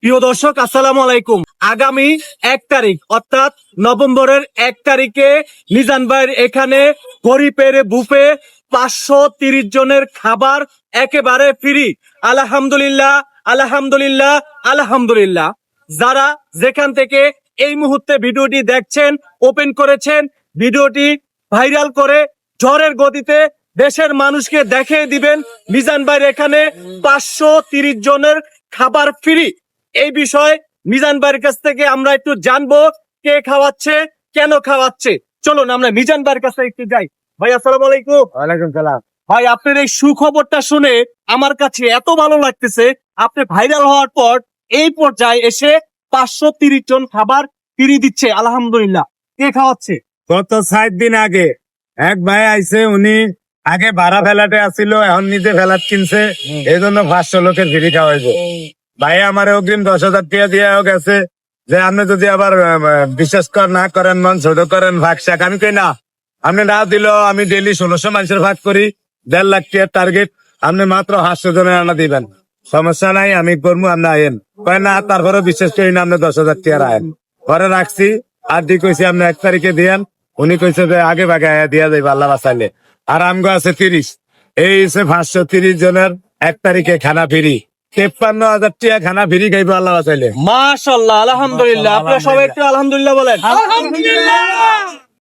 প্রিয় দর্শক, আসসালামু আলাইকুম। আগামী 1 তারিখ অর্থাৎ নভেম্বরের 1 তারিখে মিজান ভাইয়ের এখানে গরিবের বুফে 530 জনের খাবার একেবারে ফ্রি। আলহামদুলিল্লাহ, আলহামদুলিল্লাহ, আলহামদুলিল্লাহ। যারা যেখান থেকে এই মুহূর্তে ভিডিওটি দেখছেন, ওপেন করেছেন, ভিডিওটি ভাইরাল করে ঝড়ের গতিতে দেশের মানুষকে দেখিয়ে দিবেন মিজান ভাইয়ের এখানে 530 জনের খাবার ফ্রি। এই বিষয়ে মিজান ভাইয়ের কাছ থেকে আমরা একটু জানবো, কে খাওয়াচ্ছে, কেন খাওয়াচ্ছে। চলুন আমরা মিজান ভাইয়ের কাছে একটু যাই। ভাই আসসালামু আলাইকুম। ওয়ালাইকুম সালাম। ভাই, আপনার এই সুখবরটা শুনে আমার কাছে এত ভালো লাগতেছে। আপনি ভাইরাল হওয়ার পর এই পর্যায়ে এসে 530 জন খাবার ফ্রি দিচ্ছে, আলহামদুলিল্লাহ। কে খাওয়াচ্ছে? গত 7 দিন আগে এক ভাই আইছে, উনি আগে ভাড়া ফেলাটে আসছিল, এখন নিজে ফেলাট কিনছে, এই জন্য 500 লোকের ফ্রি খাওয়াইছে। ভাই আমার অগ্রিম 10,000 টাকা দিয়ে গেছে যে আপনি যদি আবার বিশ্বাস না করেন, মন ছোট করেন, ভাগ শাক। আমি কই না, আপনি না দিল আমি ডেলি 1600 মানুষের ভাগ করি, 1.5 লাখ টাকার টার্গেট, আপনি মাত্র 500 জনের আনা দিবেন, সমস্যা নাই, আমি করবো, আপনি আয়েন। কয় না, তারপরে বিশ্বাস করি না, আপনি 10,000 টাকার আয়েন। পরে রাখছি, আর দি কইছি আপনি 1 তারিখে দিয়েন। উনি কইছে যে আগে ভাগে দিয়া যাইব আল্লাহ বাঁচাইলে। আর আমগো আছে 30, এই হচ্ছে 530 জনের 1 তারিখে খানা ফ্রি। 53,000 টাকা খানা ফ্রি খাইবো আল্লাহ বাঁচাইলে। মাশাআল্লাহ, আলহামদুলিল্লাহ। আপনারা সবাই একটু আলহামদুলিল্লাহ বলেন। আলহামদুলিল্লাহ।